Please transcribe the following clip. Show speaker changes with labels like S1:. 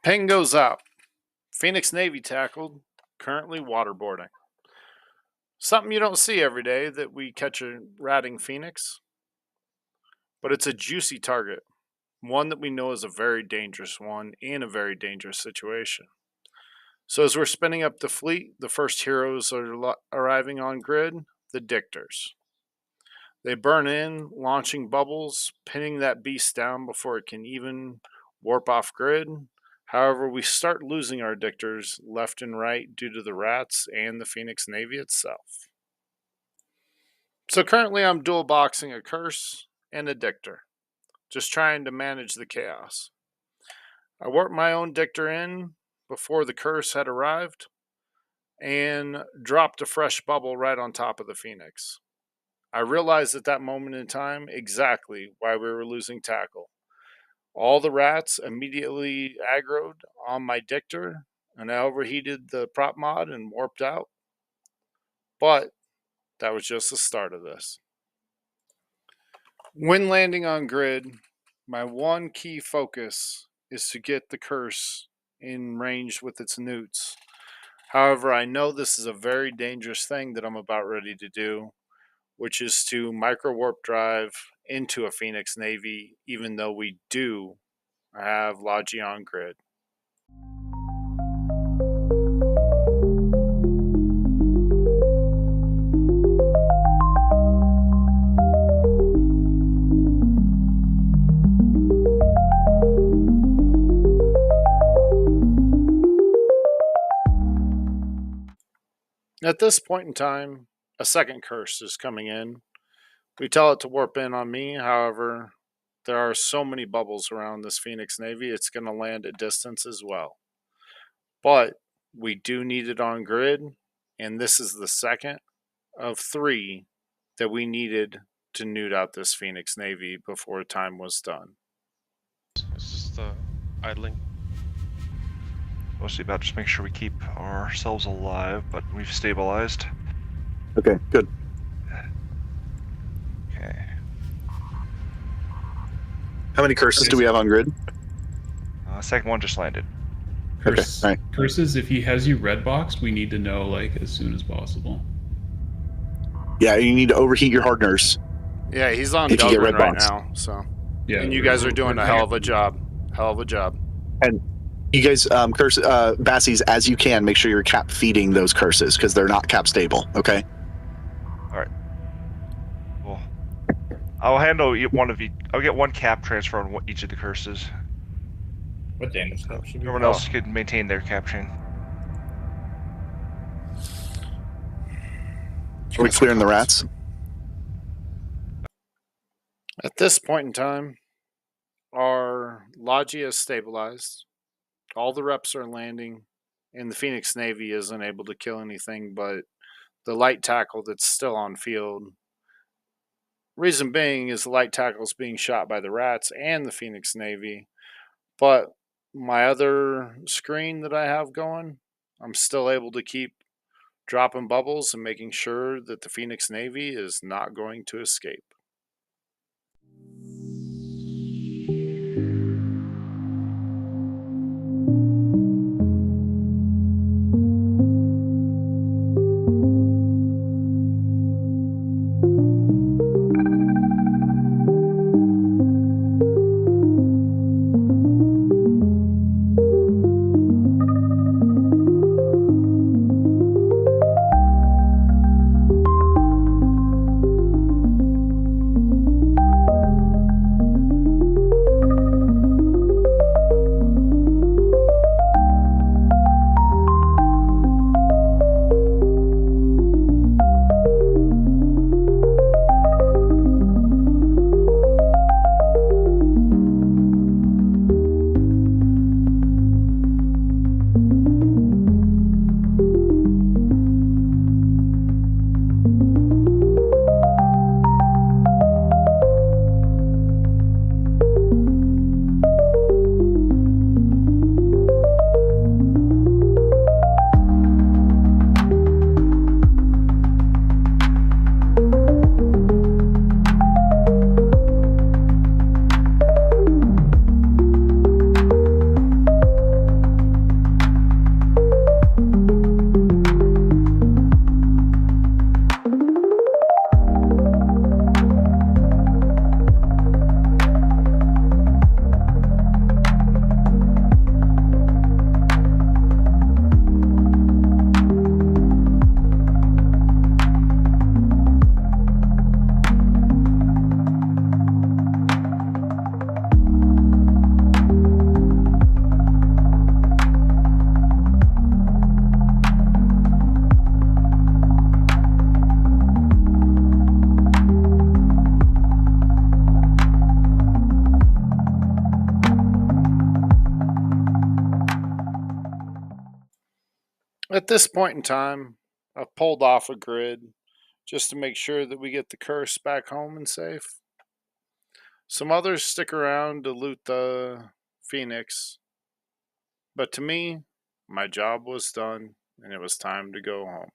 S1: Ping goes out. Phoenix Navy tackled, currently waterboarding. Something you don't see every day that we catch a ratting phoenix, but it's a juicy target, one that we know is a very dangerous one in a very dangerous situation. So as we're spinning up the fleet, the first heroes are arriving on grid, the dictors. They burn in, launching bubbles, pinning that beast down before it can even warp off grid. However, we start losing our dictors left and right due to the rats and the Phoenix Navy itself. So currently I'm dual boxing a curse and a dictor, just trying to manage the chaos. I warped my own dictor in before the curse had arrived and dropped a fresh bubble right on top of the Phoenix. I realized at that moment in time exactly why we were losing tackle. All the rats immediately aggroed on my dictor, and I overheated the prop mod and warped out. But that was just the start of this. When landing on grid, my one key focus is to get the curse in range with its newts. However, I know this is a very dangerous thing that I'm about ready to do, which is to micro warp drive into a Phoenix Navy, even though we do have Logi on grid. At this point in time, a second curse is coming in. We tell it to warp in on me, however, there are so many bubbles around this Phoenix Navy, it's going to land at distance as well. But we do need it on grid, and this is the second of 3 that we needed to nude out this Phoenix Navy before time was done.
S2: This is the idling.
S3: Mostly about just make sure we keep ourselves alive, but we've stabilized.
S4: Okay, good.
S3: Okay.
S4: How many curses do we have on grid?
S3: Second one just landed.
S5: Curse,
S4: Okay, right.
S5: Curses, if he has you red boxed, we need to know like as soon as possible.
S4: Yeah, you need to overheat your hardeners.
S1: Yeah, he's on
S4: If you get
S1: Delrin
S4: red
S1: right
S4: box.
S1: now, so.
S5: Yeah,
S1: And you guys are doing a hell of a job. Hell of a job.
S4: And you guys, curse Bassies as you can. Make sure you're cap feeding those curses because they're not cap stable. Okay.
S3: All right. Cool. I'll handle one of you. I'll get one cap transfer on each of the curses.
S6: What damage cap should be?
S3: Everyone else can maintain their cap chain.
S4: Are we clearing the rats?
S1: At this point in time, our Logi is stabilized. All the reps are landing, and the Phoenix Navy isn't able to kill anything but the light tackle that's still on field. Reason being is the light tackle is being shot by the rats and the Phoenix Navy. But my other screen that I have going, I'm still able to keep dropping bubbles and making sure that the Phoenix Navy is not going to escape. At this point in time, I've pulled off a grid just to make sure that we get the curse back home and safe. Some others stick around to loot the Phoenix, but to me, my job was done and it was time to go home.